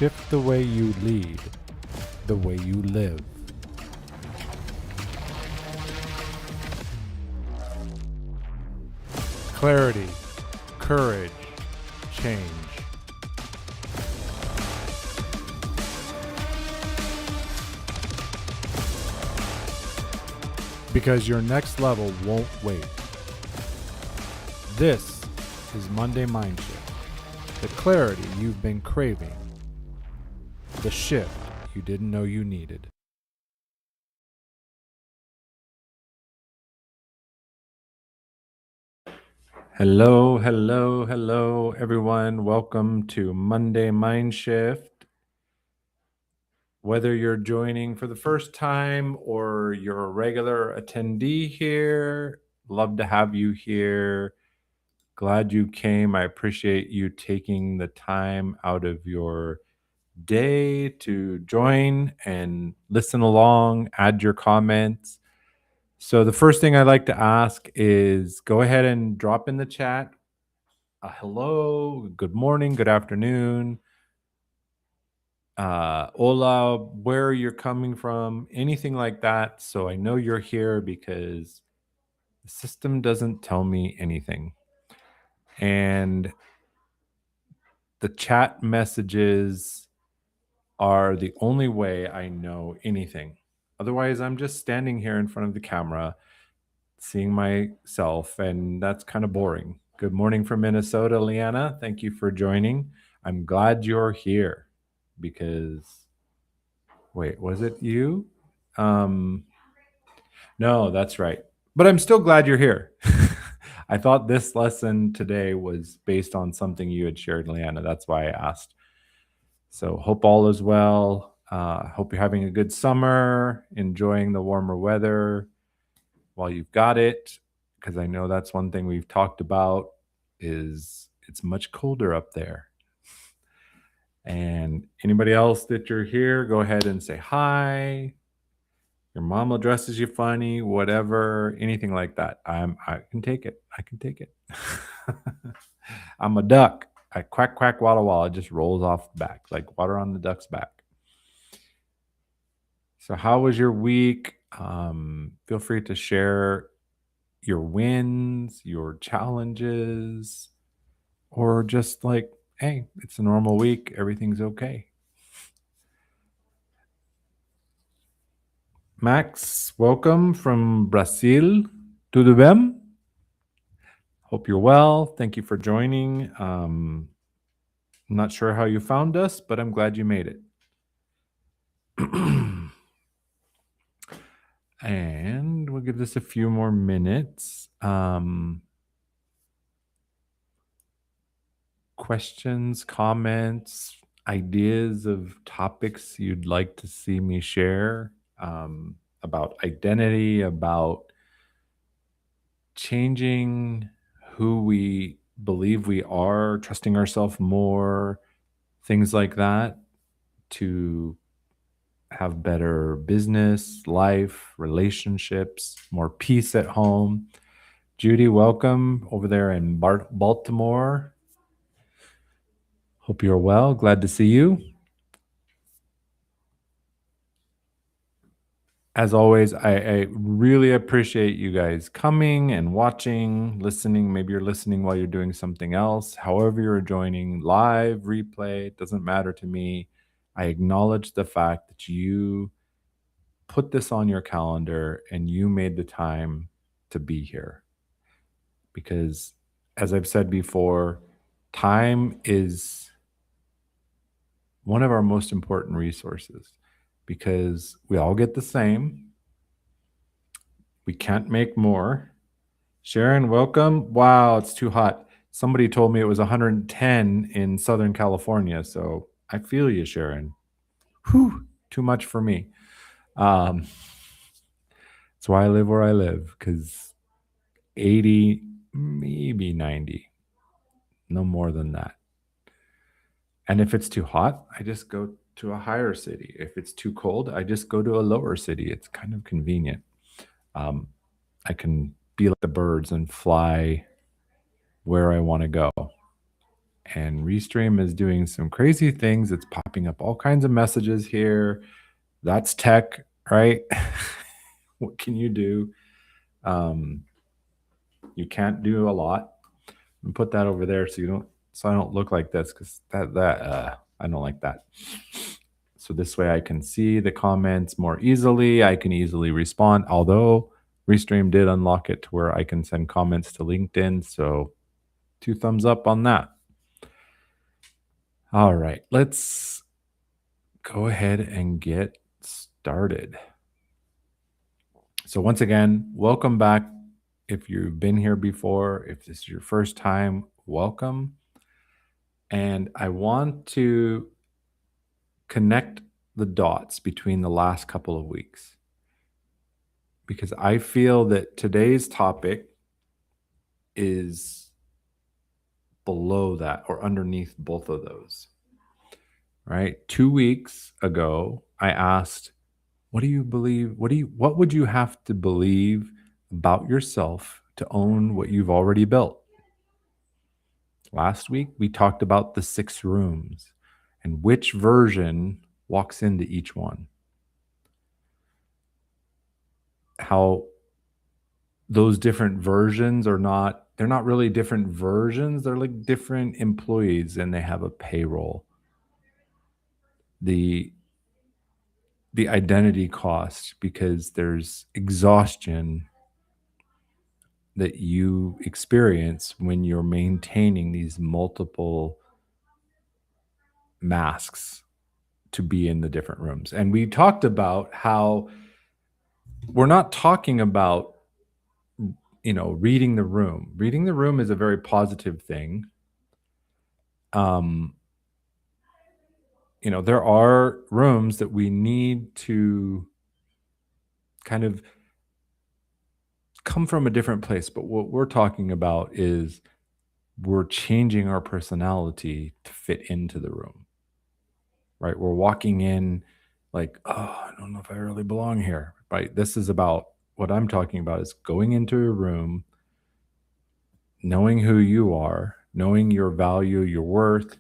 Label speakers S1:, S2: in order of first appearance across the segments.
S1: shift the way you lead, the way you live. Clarity, courage, change. Because your next level won't wait. This is Monday MindShift. The clarity you've been craving. The shift you didn't know you needed. Hello, hello, hello, everyone. Welcome to Monday MindShift. Whether you're joining for the first time or you're a regular attendee here, love to have you here. Glad you came. I appreciate you taking the time out of your day to join and listen along, add your comments. So the first thing I'd like to ask is go ahead and drop in the chat. Hello, good morning, good afternoon. Hola, where you're coming from, anything like that. So I know you're here because the system doesn't tell me anything. And the chat messages are the only way I know anything. Otherwise, I'm just standing here in front of the camera, seeing myself, and that's kind of boring. Good morning from Minnesota, Leanna. Thank you for joining. I'm glad you're here because, wait, was it you? No, that's right. But I'm still glad you're here. I thought this lesson today was based on something you had shared, Leanna. That's why I asked. So hope all is well. Hope you're having a good summer, enjoying the warmer weather while you've got it, because I know that's one thing we've talked about is it's much colder up there. And anybody else that you're here, go ahead and say hi. Your mom addresses you funny, whatever, anything like that. I can take it. I can take it. I'm a duck. I quack, quack, walla, walla. It just rolls off the back like water on the duck's back. So how was your week? Feel free to share your wins, your challenges, or just like, hey, it's a normal week. Everything's okay. Max, welcome from Brazil. Tudo bem? Hope you're well. Thank you for joining. I'm not sure how you found us, but I'm glad you made it. And we'll give this a few more minutes. Questions, comments, ideas of topics you'd like to see me share about identity, about changing who we believe we are, trusting ourselves more, things like that, to have better business, life, relationships, more peace at home. Judy, welcome over there in Baltimore. Hope you're well. Glad to see you. As always, I really appreciate you guys coming and watching, listening. Maybe you're listening while you're doing something else. However you're joining, live, replay, it doesn't matter to me. I acknowledge the fact that you put this on your calendar and you made the time to be here. Because as I've said before, time is one of our most important resources because we all get the same. We can't make more. Sharon, welcome. Wow, it's too hot. Somebody told me it was 110 in Southern California. So I feel you, Sharon. Whew, too much for me. That's why I live where I live, because 80, maybe 90, no more than that. And if it's too hot, I just go to a higher city. If it's too cold, I just go to a lower city. It's kind of convenient. I can be like the birds and fly where I want to go. And Restream is doing some crazy things. It's popping up all kinds of messages here. That's tech, right? What can you do? You can't do a lot. And put that over there so I don't look like this, because I don't like that. So this way I can see the comments more easily. I can easily respond. Although Restream did unlock it to where I can send comments to LinkedIn. So 2 thumbs up on that. All right, let's go ahead and get started. So once again, welcome back. If you've been here before, if this is your first time, welcome. And I want to connect the dots between the last couple of weeks, because I feel that today's topic is below that or underneath both of those, right? 2 weeks ago, I asked, what do you believe? What would you have to believe about yourself to own what you've already built? Last week, we talked about the 6 rooms and which version walks into each one. How those different versions they're not really different versions, they're like different employees, and they have a payroll. The identity cost, because there's exhaustion that you experience when you're maintaining these multiple masks to be in the different rooms. And we talked about how we're not talking about, reading the room. Reading the room is a very positive thing. There are rooms that we need to kind of come from a different place. But what we're talking about is we're changing our personality to fit into the room, right? We're walking in like, oh, I don't know if I really belong here, right? This is about what I'm talking about is going into a room, knowing who you are, knowing your value, your worth,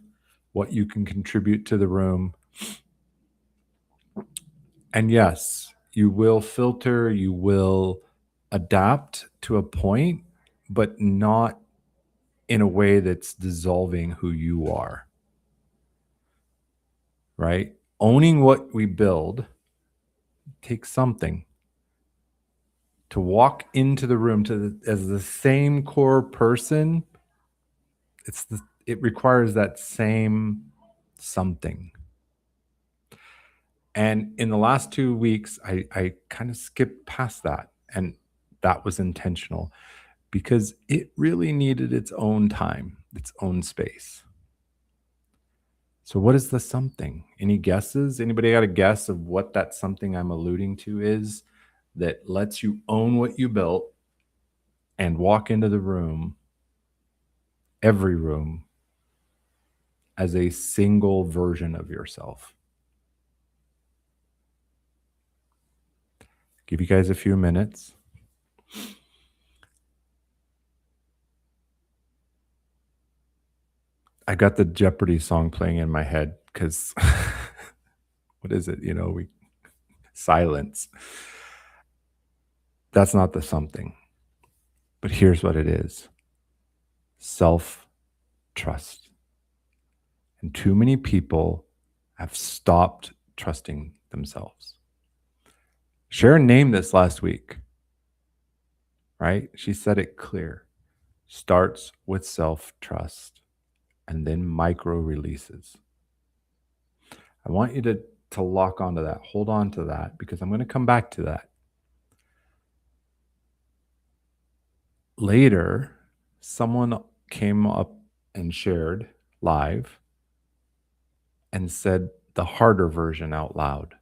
S1: what you can contribute to the room. And yes, you will filter, you will adapt to a point, but not in a way that's dissolving who you are, right? Owning what we build takes something. To walk into the room as the same core person, it requires that same something. And in the last 2 weeks, I kind of skipped past that, and that was intentional because it really needed its own time, its own space. So what is the something? Any guesses? Anybody got a guess of what that something I'm alluding to is that lets you own what you built and walk into the room, every room, as a single version of yourself? Give you guys a few minutes. I got the Jeopardy song playing in my head because what is it? Silence. That's not the something. But here's what it is: self-trust. And too many people have stopped trusting themselves. Sharon named this last week, right? She said it clear. Starts with self-trust and then micro releases. I want you to lock onto that. Hold on to that, because I'm going to come back to that. Later, someone came up and shared live and said the harder version out loud.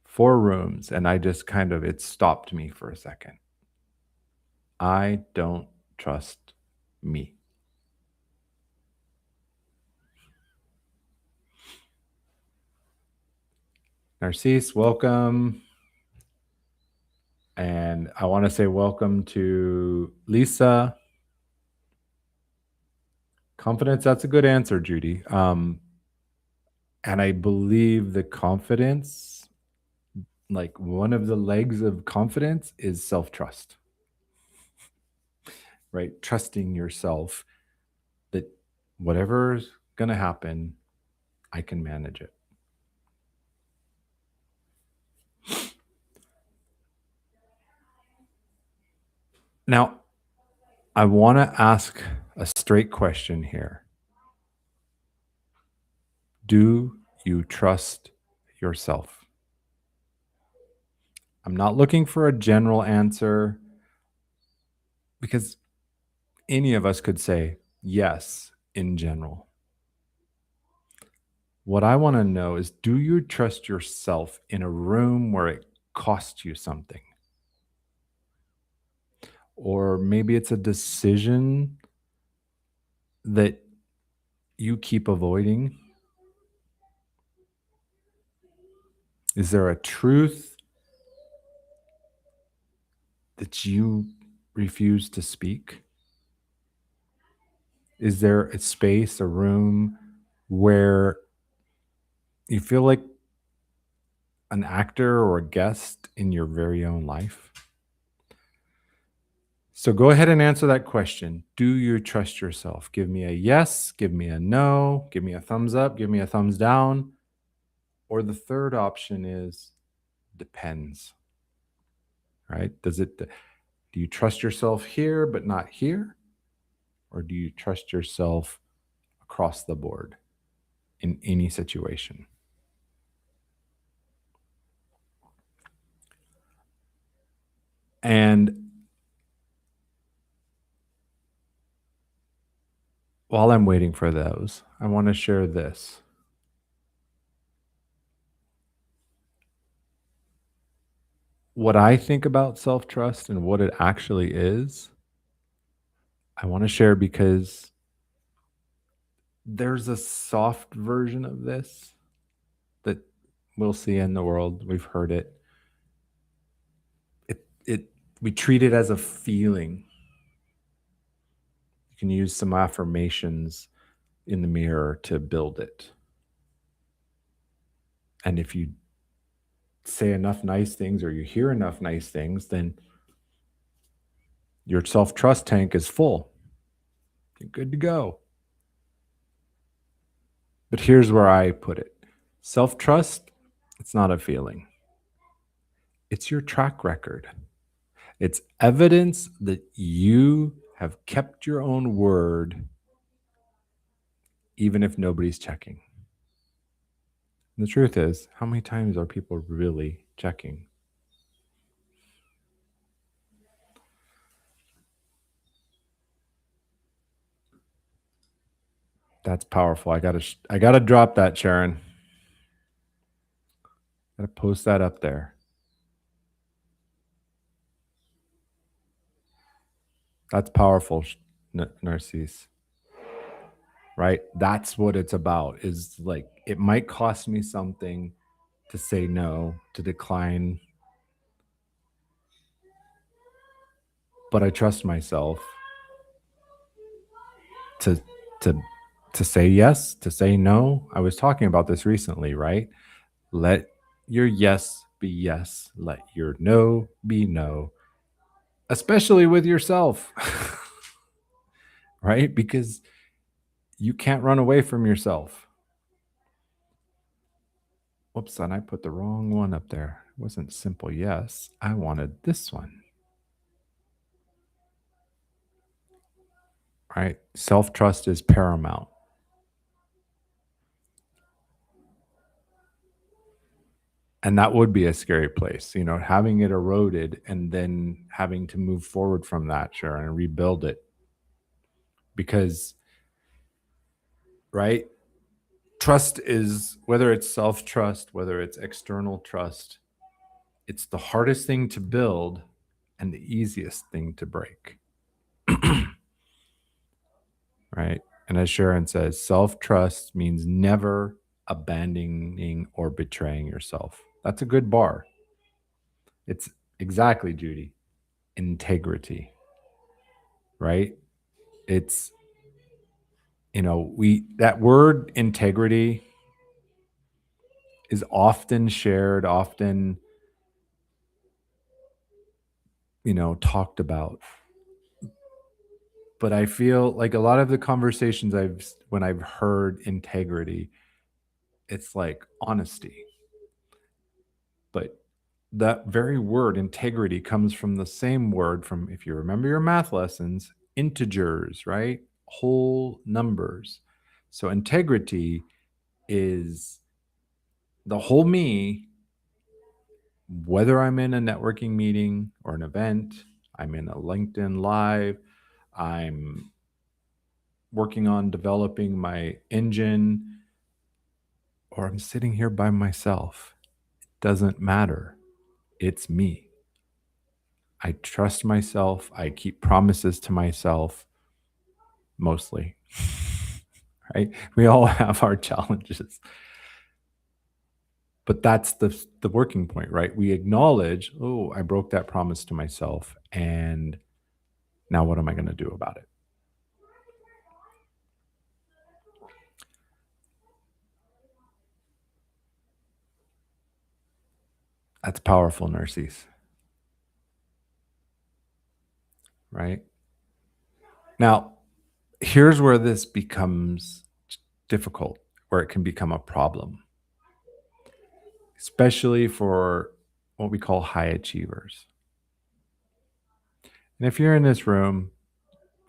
S1: 4 rooms, and I just it stopped me for a second. I don't trust me. Narcisse, welcome. And I want to say welcome to Lisa, Confidence, that's a good answer, Judy. And I believe the confidence, like one of the legs of confidence is self-trust, right? Trusting yourself that whatever's going to happen, I can manage it. Now, I want to ask a straight question here. Do you trust yourself? I'm not looking for a general answer because any of us could say yes in general. What I want to know is, do you trust yourself in a room where it costs you something? Or maybe it's a decision that you keep avoiding. Is there a truth that you refuse to speak? Is there a space, a room where you feel like an actor or a guest in your very own life? So go ahead and answer that question. Do you trust yourself? Give me a yes, give me a no, give me a thumbs up, give me a thumbs down. Or the third option is depends, right? Do you trust yourself here but not here? Or do you trust yourself across the board in any situation? And while I'm waiting for those, I want to share this. What I think about self trust and what it actually is, I want to share because there's a soft version of this that we'll see in the world. We've heard it. We treat it as a feeling. You can use some affirmations in the mirror to build it. And if you say enough nice things or you hear enough nice things, then your self-trust tank is full. You're good to go. But here's where I put it. Self-trust, it's not a feeling. It's your track record. It's evidence that you have kept your own word, even if nobody's checking. And the truth is, how many times are people really checking? That's powerful. I gotta drop that, Sharon. Gotta post that up there. That's powerful, Narcisse. Right? That's what it's about. Is like, it might cost me something to say no, to decline, but I trust myself to to to say yes, to say no. I was talking about this recently, right? Let your yes be yes, let your no be no, especially with yourself. Right? Because you can't run away from yourself. Whoops, and I put the wrong one up there. It wasn't simple yes. I wanted this one. Right? Self-trust is paramount. And that would be a scary place, having it eroded and then having to move forward from that, Sharon, and rebuild it. Because, right? Trust is, whether it's self-trust, whether it's external trust, it's the hardest thing to build and the easiest thing to break. Right? And as Sharon says, self-trust means never abandoning or betraying yourself. That's a good bar. It's exactly, Judy, integrity. Right? It's that word integrity is often shared, often, talked about. But I feel like a lot of the conversations when I've heard integrity, it's like honesty. But that very word integrity comes from the same word from, if you remember your math lessons, integers, right? Whole numbers. So integrity is the whole me, whether I'm in a networking meeting or an event, I'm in a LinkedIn Live, I'm working on developing my engine, or I'm sitting here by myself. It doesn't matter. It's me. I trust myself. I keep promises to myself mostly. Right? We all have our challenges. But that's the working point, right? We acknowledge, oh, I broke that promise to myself, and now what am I going to do about it? That's powerful, Narcisse, right? Now, here's where this becomes difficult, where it can become a problem, especially for what we call high achievers. And if you're in this room,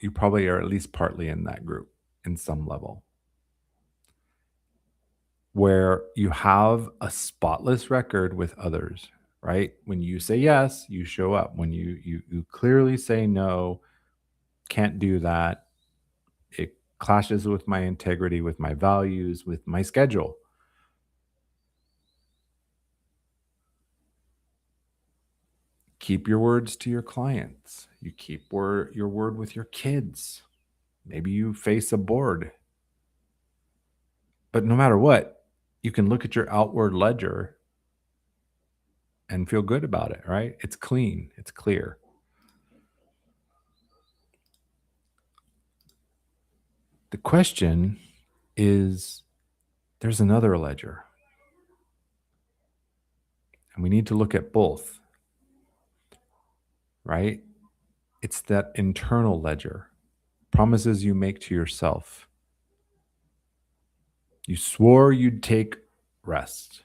S1: you probably are at least partly in that group in some level, where you have a spotless record with others, right? When you say yes, you show up. When you clearly say no, can't do that, it clashes with my integrity, with my values, with my schedule. Keep your words to your clients. You keep your word with your kids. Maybe you face a board. But no matter what, you can look at your outward ledger and feel good about it, right? It's clean, it's clear. The question is, there's another ledger, and we need to look at both, right? It's that internal ledger, promises you make to yourself. You swore you'd take rest.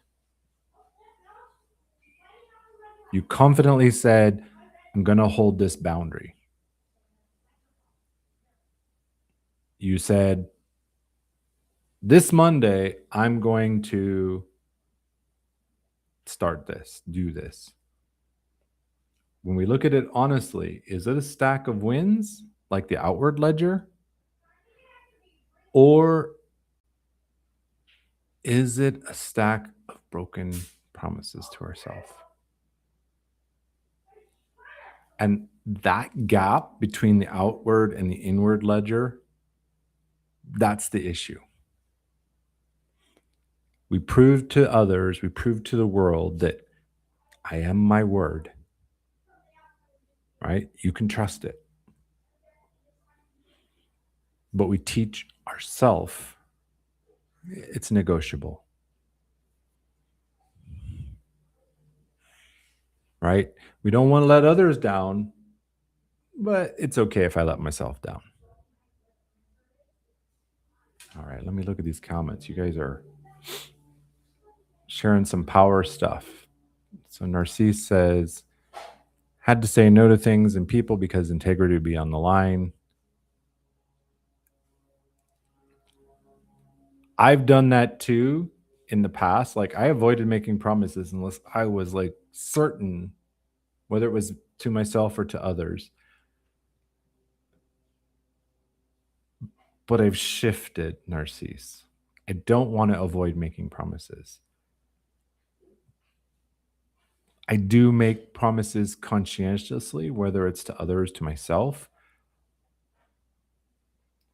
S1: You confidently said, I'm going to hold this boundary. You said, this Monday, I'm going to start this, do this. When we look at it honestly, is it a stack of wins like the outward ledger? Or is it a stack of broken promises to ourselves? And that gap between the outward and the inward ledger, that's the issue. We prove to others, we prove to the world that I am my word, right? You can trust it. But we teach ourselves it's negotiable, right? We don't want to let others down, but it's okay if I let myself down. All right, let me look at these comments. You guys are sharing some power stuff. So Narcisse says, had to say no to things and people because integrity would be on the line. I've done that too in the past. Like I avoided making promises unless I was like certain, whether it was to myself or to others. But I've shifted, Narcisse. I don't want to avoid making promises. I do make promises conscientiously, whether it's to others, to myself.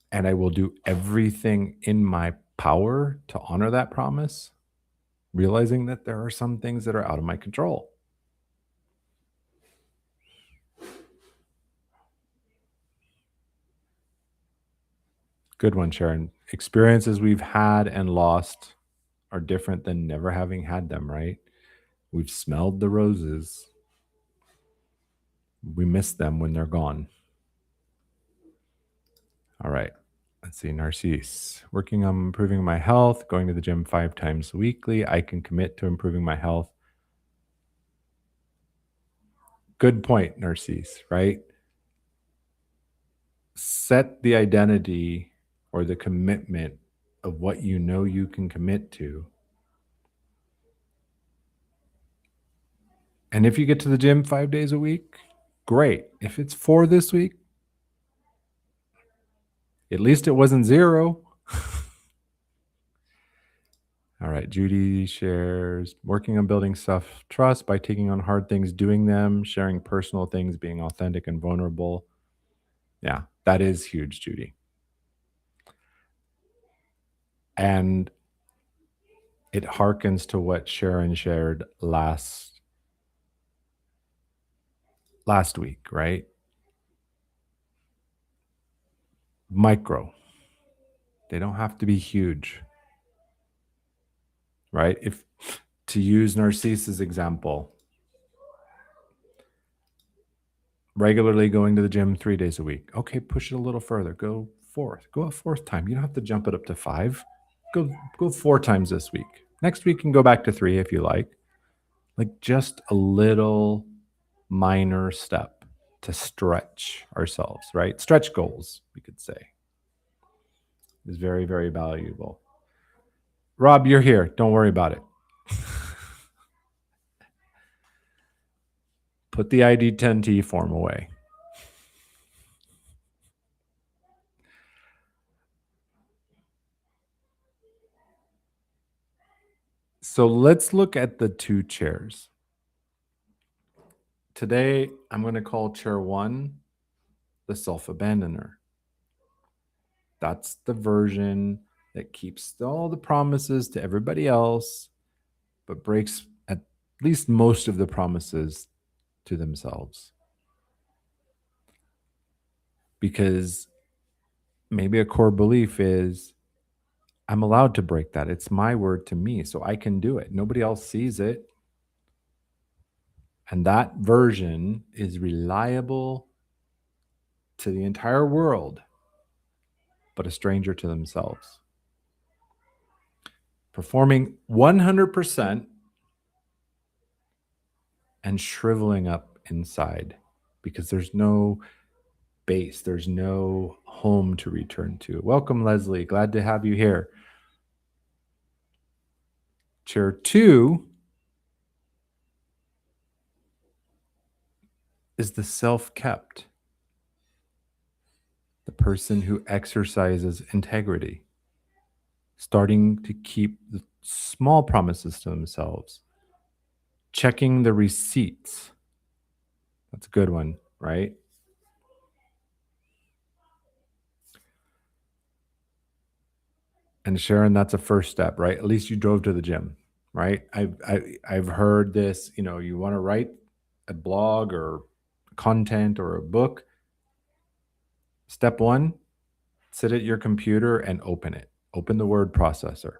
S1: And I will do everything in my power to honor that promise, realizing that there are some things that are out of my control. Good one, Sharon. Experiences we've had and lost are different than never having had them, right? We've smelled the roses. We miss them when they're gone. All right. Let's see. Narcisse. Working on improving my health, going to the gym 5 times weekly. I can commit to improving my health. Good point, Narcisse, right? Set the identity or the commitment of what you know you can commit to. And if you get to the gym 5 days a week, great. If it's 4 this week, at least it wasn't 0. All right. Judy shares working on building self trust by taking on hard things, doing them, sharing personal things, being authentic and vulnerable. Yeah, that is huge, Judy. And it harkens to what Sharon shared last week, right? Micro. They don't have to be huge, right? If to use Narcisse's example, regularly going to the gym 3 days a week. Okay, push it a little further. Go a fourth time. You don't have to jump it up to 5. Go 4 times this week. Next week you can go back to 3 if you like. Like just a little minor step to stretch ourselves, right? Stretch goals, we could say, is very, very valuable. Rob, you're here. Don't worry about it. Put the ID10T form away. So let's look at the 2 chairs. Today, I'm going to call chair 1 the self-abandoner. That's the version that keeps all the promises to everybody else, but breaks at least most of the promises to themselves. Because maybe a core belief is I'm allowed to break that. It's my word to me, so I can do it. Nobody else sees it. And that version is reliable to the entire world, but a stranger to themselves. Performing 100% and shriveling up inside because there's no base, there's no home to return to. Welcome, Leslie. Glad to have you here. Chair 2 is the self-kept, the person who exercises integrity, starting to keep the small promises to themselves, checking the receipts. That's a good one, right? And Sharon, that's a first step, right? At least you drove to the gym, right? I've heard this, you want to write a blog or content or a book. Step 1, sit at your computer and open it. Open the word processor.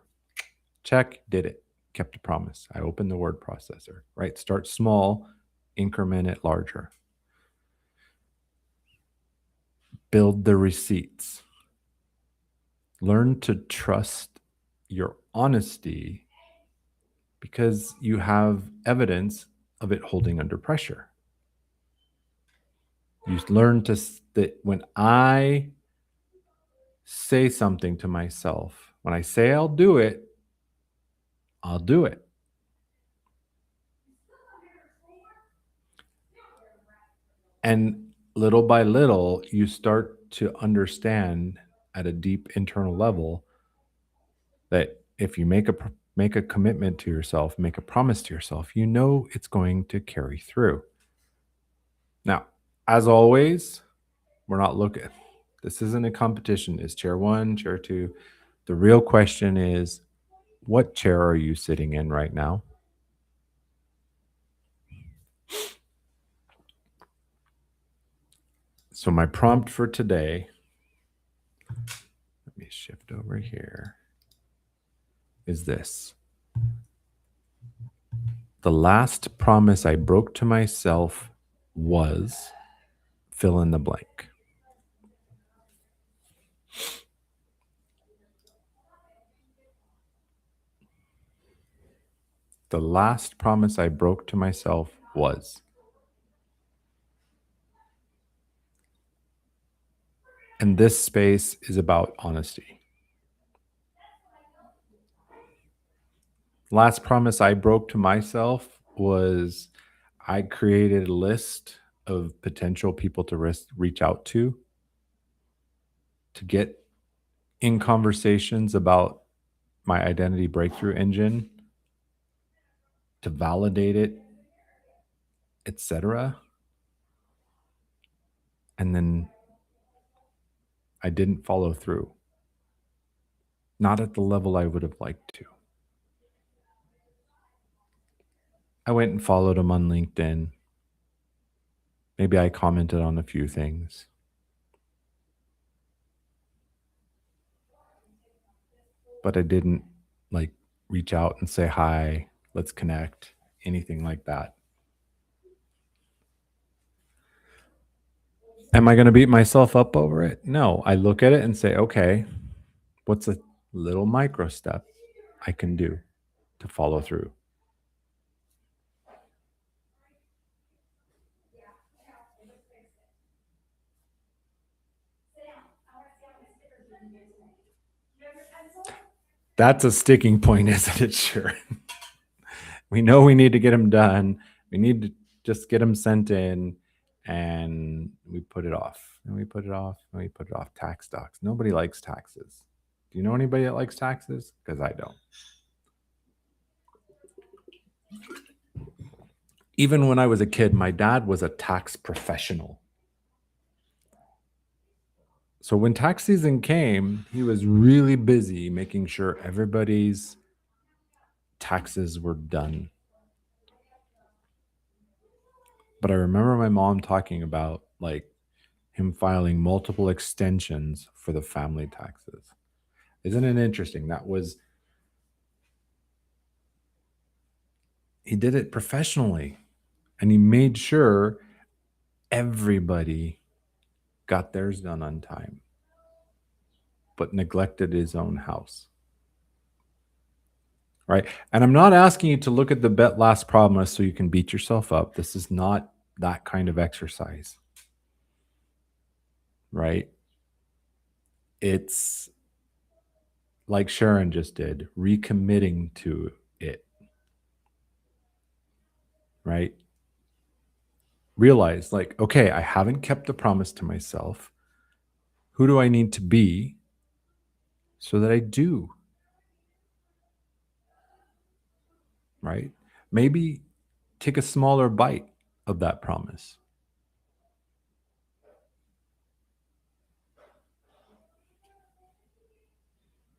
S1: Check, did it. Kept a promise. I opened the word processor, right? Start small, increment it larger. Build the receipts. Learn to trust your honesty because you have evidence of it holding under pressure. You learn that when I say something to myself, when I say I'll do it, I'll do it. And little by little, you start to understand at a deep internal level that if you make a commitment to yourself, make a promise to yourself, you know it's going to carry through. Now, as always, we're not looking, this isn't a competition. Is chair 1, chair 2. The real question is, what chair are you sitting in right now? So my prompt for today, shift over here, is this. The last promise I broke to myself was fill in the blank. The last promise I broke to myself was. And this space is about honesty. Last promise I broke to myself was I created a list of potential people to reach out to get in conversations about my identity breakthrough engine, to validate it, etc. And then I didn't follow through. Not at the level I would have liked to. I went and followed him on LinkedIn. Maybe I commented on a few things. But I didn't like reach out and say hi, let's connect, anything like that. Am I going to beat myself up over it? No. I look at it and say, okay, what's a little micro step I can do to follow through? That's a sticking point, isn't it? Sure. We know we need to get them done. We need to just get them sent in, and we put it off and we put it off and we put it off. Tax docs. Nobody likes taxes. Do you know anybody that likes taxes? Because I don't. Even when I was a kid, my dad was a tax professional. So when tax season came, he was really busy making sure everybody's taxes were done. But I remember my mom talking about like him filing multiple extensions for the family taxes. Isn't it interesting? He did it professionally, and he made sure everybody got theirs done on time, but neglected his own house. Right. And I'm not asking you to look at the last promise so you can beat yourself up. This is not that kind of exercise. Right. It's like Sharon just did, recommitting to it. Right. Realize, like, okay, I haven't kept the promise to myself. Who do I need to be so that I do? Right. Maybe take a smaller bite of that promise.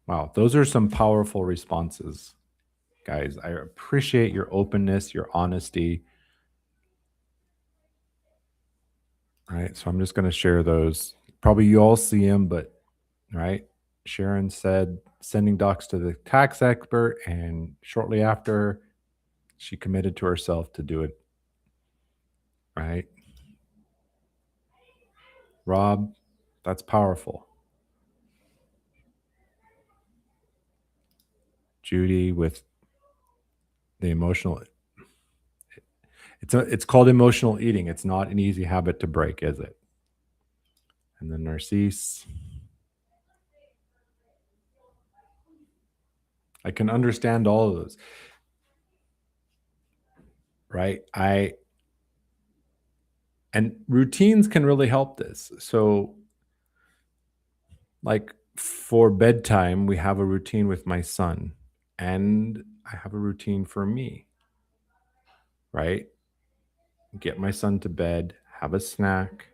S1: Wow, those are some powerful responses, guys. I appreciate your openness, your honesty. All right, so I'm just going to share those. Probably you all see them, but right. Sharon said sending docs to the tax expert, and shortly after, she committed to herself to do it. Right. Rob, that's powerful. Judy with the emotional. It's called emotional eating. It's not an easy habit to break, is it? And then Narcisse. I can understand all of those. Right. And routines can really help this. So like for bedtime, we have a routine with my son, and I have a routine for me. Right. Get my son to bed, have a snack,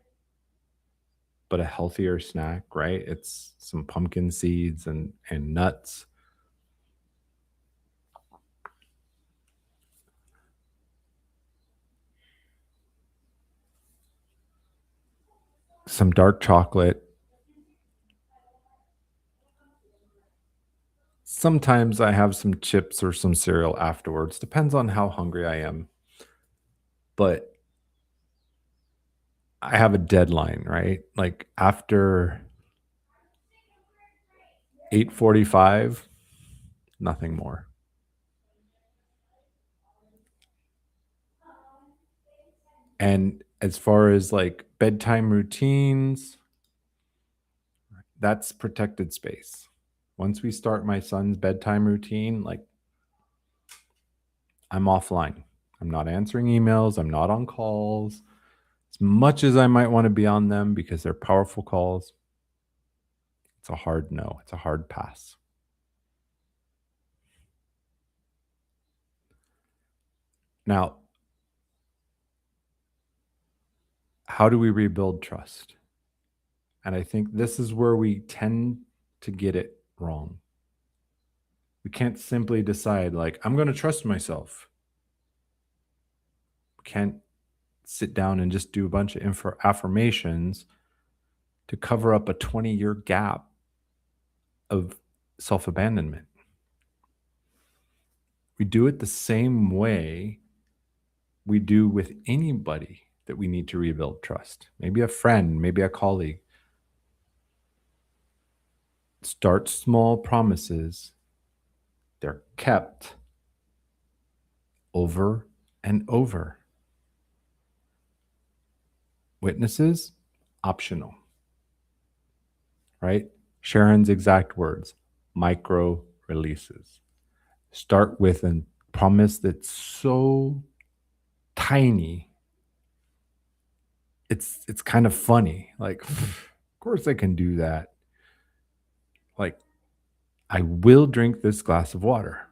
S1: but a healthier snack, right? It's some pumpkin seeds and nuts. Some dark chocolate, Sometimes I have some chips or some cereal afterwards. Depends on how hungry I am. But I have a deadline, right? Like after 8:45, nothing more. And as far as like bedtime routines, that's protected space. Once we start my son's bedtime routine, like I'm offline. I'm not answering emails. I'm not on calls. As much as I might want to be on them because they're powerful calls, it's a hard no. It's a hard pass. Now, how do we rebuild trust? And I think this is where we tend to get it wrong. We can't simply decide, like, I'm going to trust myself. We can't sit down and just do a bunch of affirmations to cover up a 20-year gap of self abandonment. We do it the same way we do with anybody that we need to rebuild trust. Maybe a friend, maybe a colleague. Start small promises. They're kept over and over. Witnesses, optional, right? Sharon's exact words, micro releases. Start with a promise that's so tiny. It's kind of funny. Like, of course I can do that. Like, I will drink this glass of water.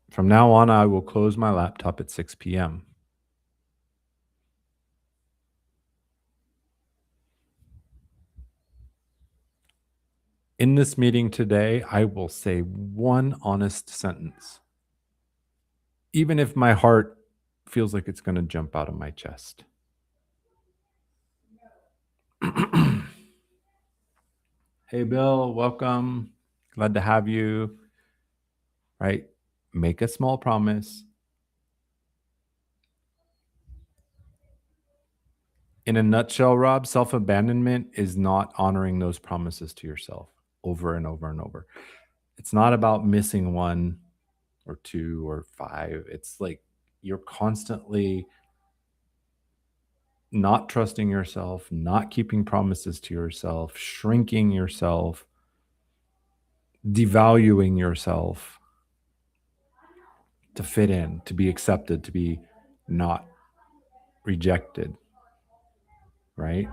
S1: From now on, I will close my laptop at 6 p.m. In this meeting today, I will say one honest sentence, even if my heart feels like it's going to jump out of my chest. Hey, Bill, welcome. Glad to have you. Right? Make a small promise. In a nutshell, Rob, self abandonment is not honoring those promises to yourself over and over and over. It's not about missing one or two or five. It's like you're constantly not trusting yourself, not keeping promises to yourself, shrinking yourself, devaluing yourself to fit in, to be accepted, to be not rejected, right?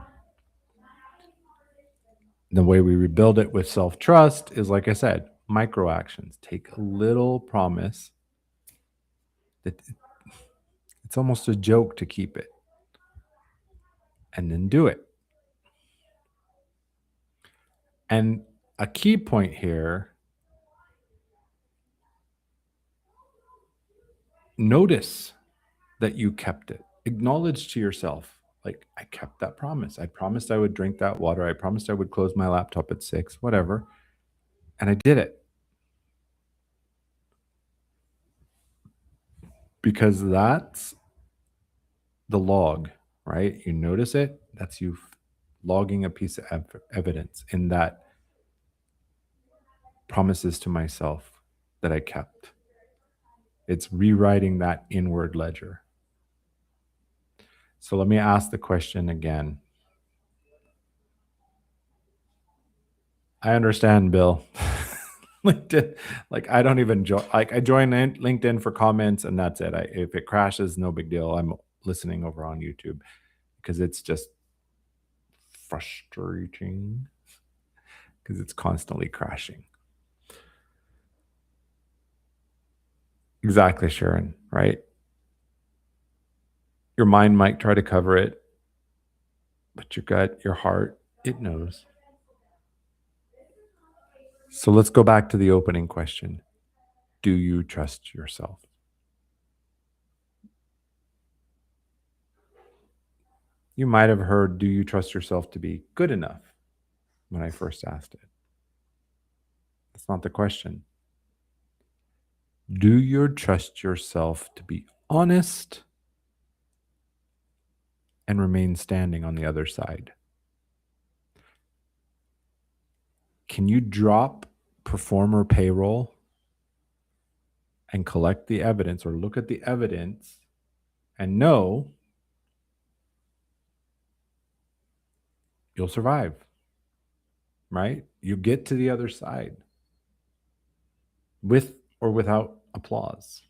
S1: The way we rebuild it with self trust is, like I said, micro actions. Take a little promise that it's almost a joke to keep it, and then do it. And a key point here, notice that you kept it. Acknowledge to yourself, like, I kept that promise. I promised I would drink that water. I promised I would close my laptop at 6, whatever. And I did it. Because that's the log, right? You notice it, that's you logging a piece of evidence in that promises to myself that I kept. It's rewriting that inward ledger. So let me ask the question again. I understand, Bill. LinkedIn, like I don't even join. Like I join LinkedIn for comments, and that's it. If it crashes, no big deal. I'm listening over on YouTube because it's just frustrating because it's constantly crashing. Exactly, Sharon. Right? Your mind might try to cover it, but your gut, your heart, it knows. So let's go back to the opening question. Do you trust yourself? You might have heard, do you trust yourself to be good enough? when I first asked it. That's not the question. Do you trust yourself to be honest and remain standing on the other side? Can you drop performer payroll and collect the evidence or look at the evidence and know you'll survive, right? You get to the other side with or without applause.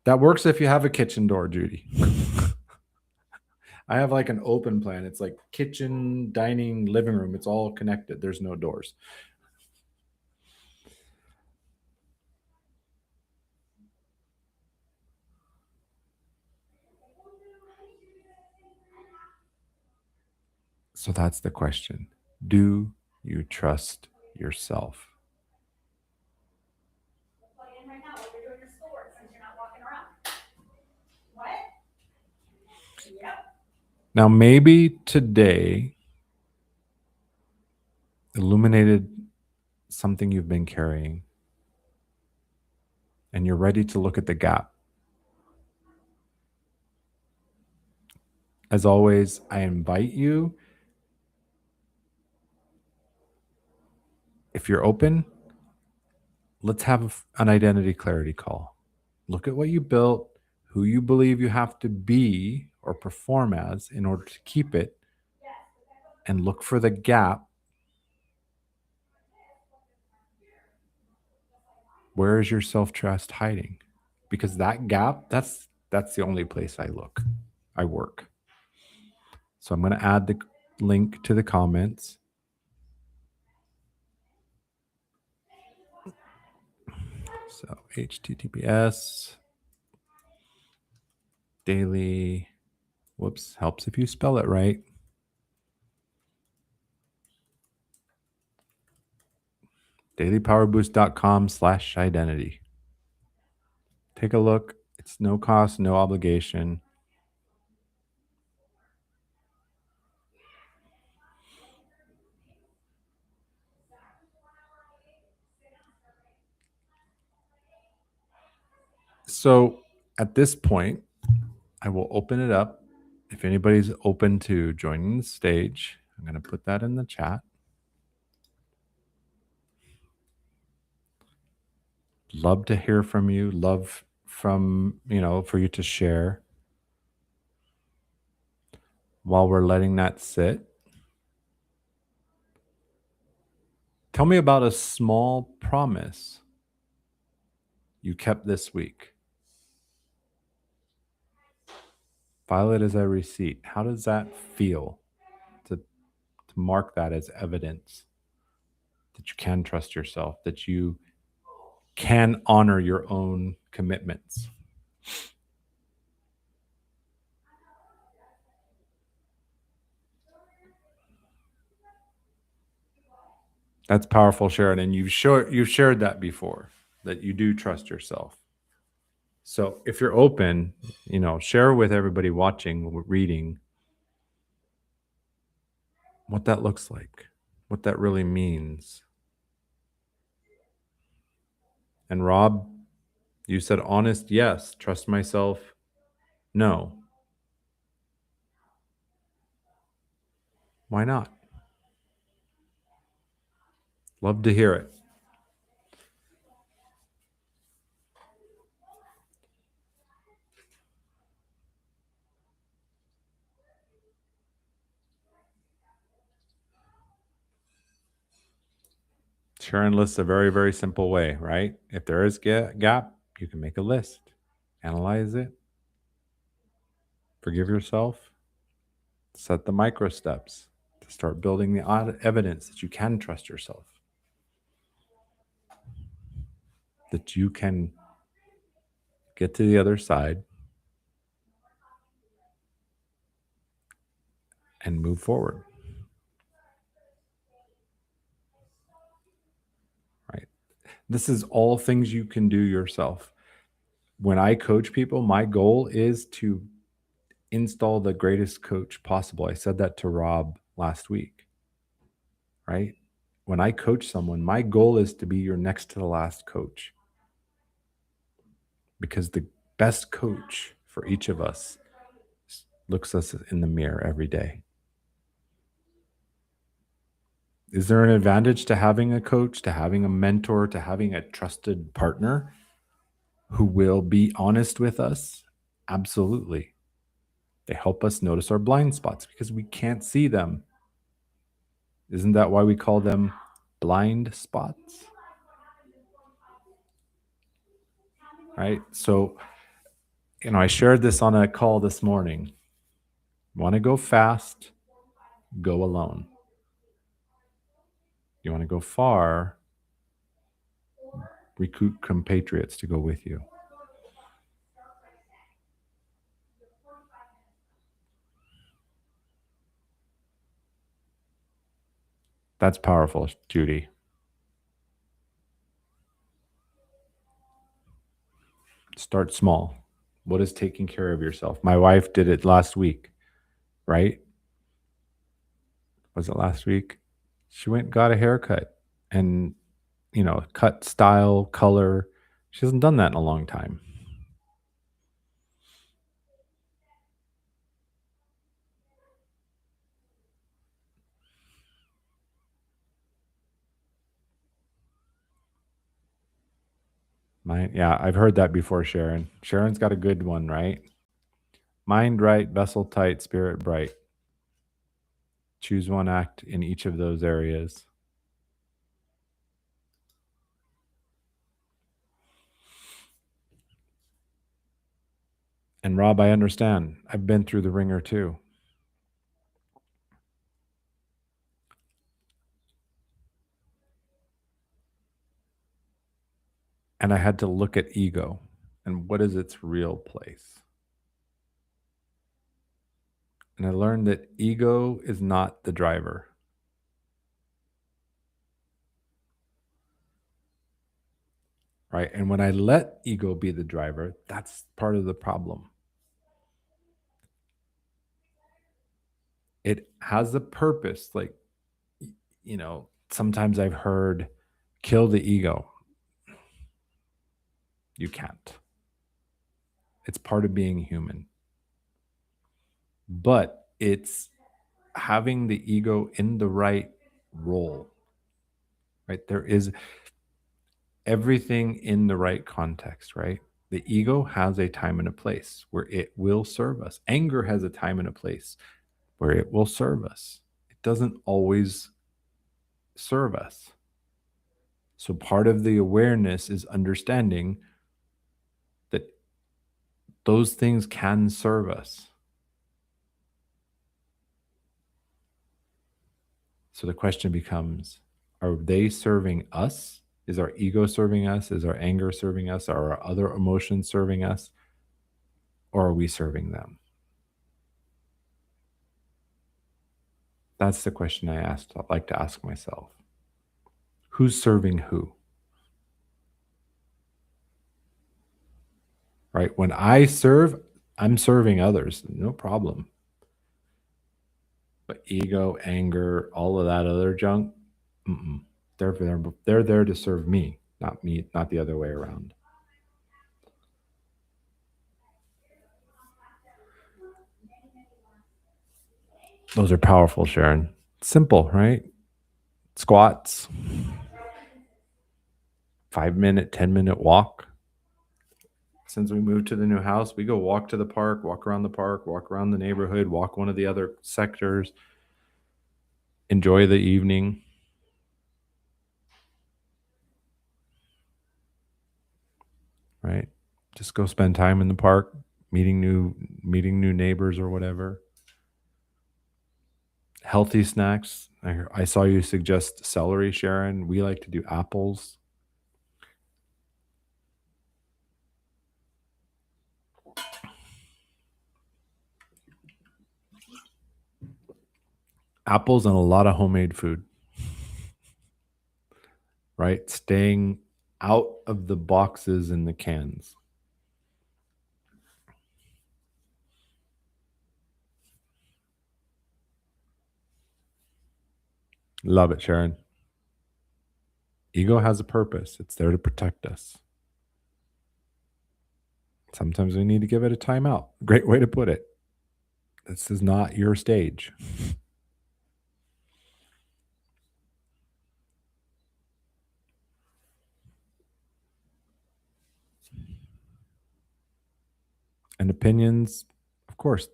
S1: That works if you have a kitchen door, Judy. I have like an open plan. It's like kitchen, dining, living room. It's all connected. There's no doors. So that's the question. Do you trust yourself? Now, maybe today illuminated something you've been carrying, and you're ready to look at the gap. As always, I invite you, if you're open, let's have an identity clarity call. Look at what you built, who you believe you have to be or perform as in order to keep it, and look for the gap. Where is your self-trust hiding? Because that gap, that's the only place I work. So I'm going to add the link to the comments. So HTTPS daily, whoops, helps if you spell it right. dailypowerboost.com/identity. Take a look. It's no cost, no obligation. So at this point, I will open it up. If anybody's open to joining the stage, I'm going to put that in the chat. Love to hear from you. Love from, for you to share while we're letting that sit. Tell me about a small promise you kept this week. File it as a receipt. How does that feel to mark that as evidence that you can trust yourself, that you can honor your own commitments? That's powerful, Sharon. And you've shared that before, that you do trust yourself. So if you're open, share with everybody watching, reading, what that looks like, what that really means. And Rob, you said honest, yes. Trust myself, no. Why not? Love to hear it. Sharon lists a very, very simple way, right? If there is gap, you can make a list, analyze it, forgive yourself, set the micro steps to start building the evidence that you can trust yourself, that you can get to the other side and move forward. Right? This is all things you can do yourself. When I coach people, my goal is to install the greatest coach possible. I said that to Rob last week, right? When I coach someone, my goal is to be your next to the last coach, because the best coach for each of us looks us in the mirror every day. Is there an advantage to having a coach, to having a mentor, to having a trusted partner who will be honest with us? Absolutely. They help us notice our blind spots because we can't see them. Isn't that why we call them blind spots? Right? So, I shared this on a call this morning. Want to go fast? Go alone. You want to go far? Recruit compatriots to go with you. That's powerful, Judy. Start small. What is taking care of yourself? My wife did it last week, right? Was it last week? She went and got a haircut and, cut, style, color. She hasn't done that in a long time. Yeah, I've heard that before, Sharon. Sharon's got a good one, right? Mind right, vessel tight, spirit bright. Choose one act in each of those areas. And Rob, I understand. I've been through the ringer too. And I had to look at ego and what is its real place. And I learned that ego is not the driver. Right? And when I let ego be the driver, that's part of the problem. It has a purpose. Like, sometimes I've heard, kill the ego. You can't. It's part of being human. But it's having the ego in the right role, right? There is everything in the right context, right? The ego has a time and a place where it will serve us. Anger has a time and a place where it will serve us. It doesn't always serve us. So part of the awareness is understanding that those things can serve us. So the question becomes, are they serving us? Is our ego serving us? Is our anger serving us? Are our other emotions serving us? Or are we serving them? That's the question I'd like to ask myself. Who's serving who? Right? When I serve, I'm serving others, no problem. But ego, anger, all of that other junk, they're there to serve me, not the other way around. Those are powerful, Sharon. Simple, right? Squats, 5-minute, 10-minute walk. Since we moved to the new house, we go walk to the park, walk around the park, walk around the neighborhood, walk one of the other sectors, enjoy the evening. Right? Just go spend time in the park, meeting new neighbors or whatever. Healthy snacks. I saw you suggest celery, Sharon. We like to do apples. Apples and a lot of homemade food. Right? Staying out of the boxes and the cans. Love it, Sharon. Ego has a purpose. It's there to protect us. Sometimes we need to give it a timeout. Great way to put it. This is not your stage. And opinions, of course,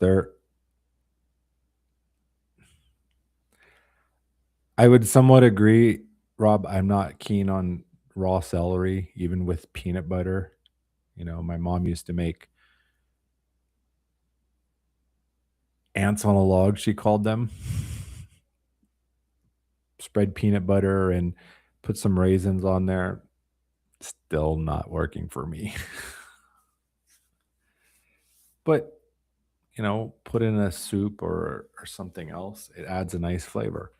S1: I would somewhat agree, Rob. I'm not keen on raw celery, even with peanut butter. My mom used to make ants on a log, she called them. Spread peanut butter and put some raisins on there. Still not working for me. But, put in a soup or something else. It adds a nice flavor.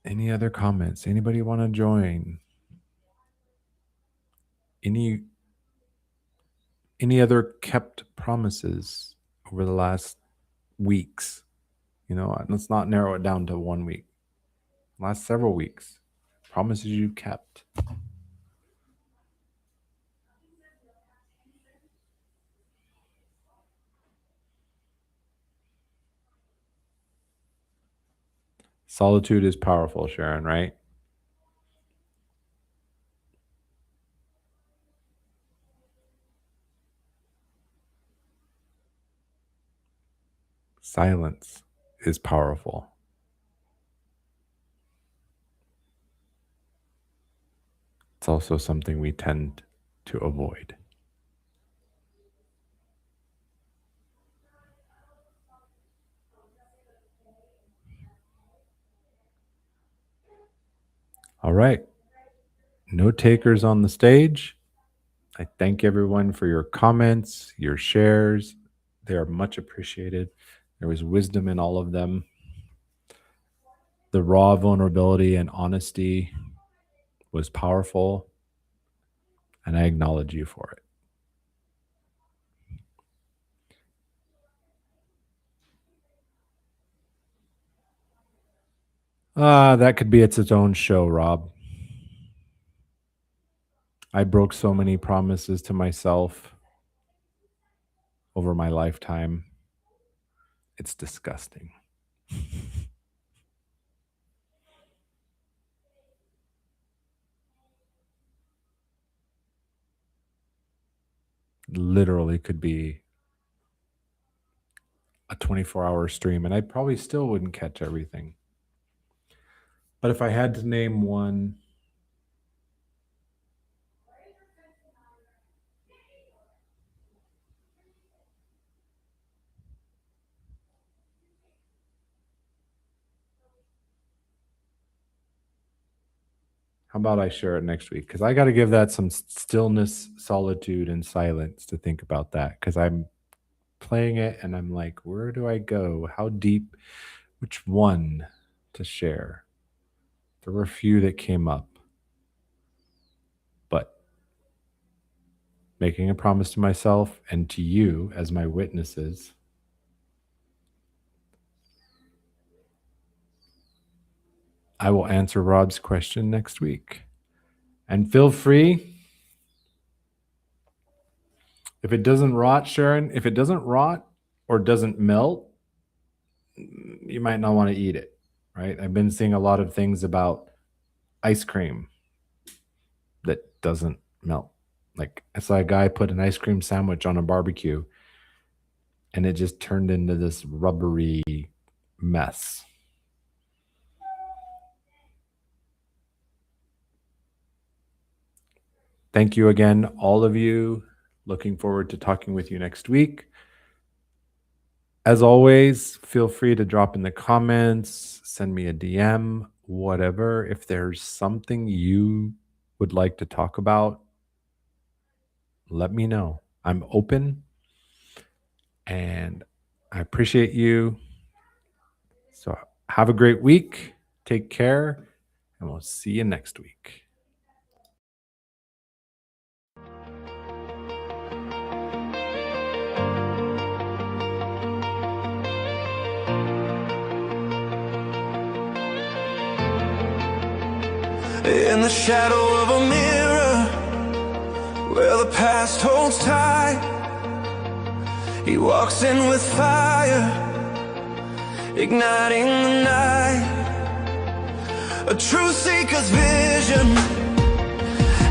S1: Any other comments? Anybody want to join? Any other kept promises over the last weeks? Let's not narrow it down to 1 week. Last several weeks. Promises you kept. Solitude is powerful, Sharon, right? Silence is powerful. It's also something we tend to avoid. All right. No takers on the stage. I thank everyone for your comments, your shares. They are much appreciated. There was wisdom in all of them. The raw vulnerability and honesty was powerful, and I acknowledge you for it. That could be its own show, Rob. I broke so many promises to myself over my lifetime. It's disgusting. Literally could be a 24-hour stream, and I probably still wouldn't catch everything. But if I had to name one, how about I share it next week? Because I got to give that some stillness, solitude, and silence to think about that. Because I'm playing it and I'm like, where do I go? How deep? Which one to share? There were a few that came up, but making a promise to myself and to you as my witnesses, I will answer Rob's question next week. And feel free, if it doesn't rot, Sharon, if it doesn't rot or doesn't melt, you might not want to eat it, right? I've been seeing a lot of things about ice cream that doesn't melt. Like I saw a guy put an ice cream sandwich on a barbecue and it just turned into this rubbery mess. Thank you again, all of you. Looking forward to talking with you next week. As always, feel free to drop in the comments, send me a DM, whatever. If there's something you would like to talk about, let me know. I'm open and I appreciate you. So have a great week. Take care, and we'll see you next week.
S2: in the shadow of a mirror, where the past holds tight. He walks in with fire, igniting the night. A truth seeker's vision,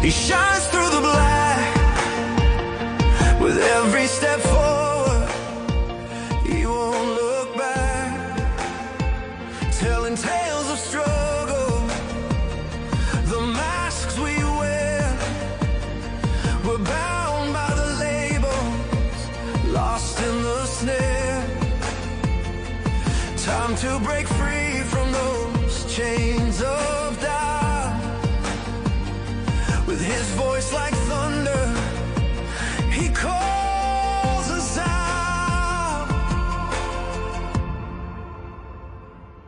S2: he shines through the black. With every step forward, he won't look back. Telling tales of struggle, the masks we wear, we're bound by the labels, lost in the snare. Time to break free from those chains of doubt. With his voice like thunder, he calls us out.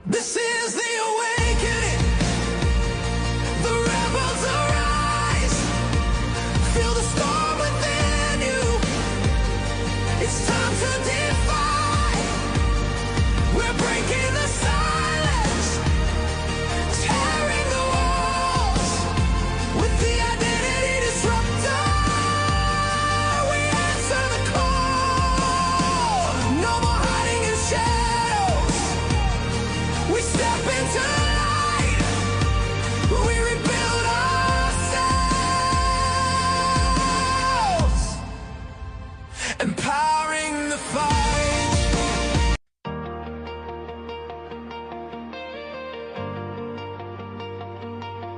S2: This is the awakening. The rebels arise. Feel the storm within you. It's time to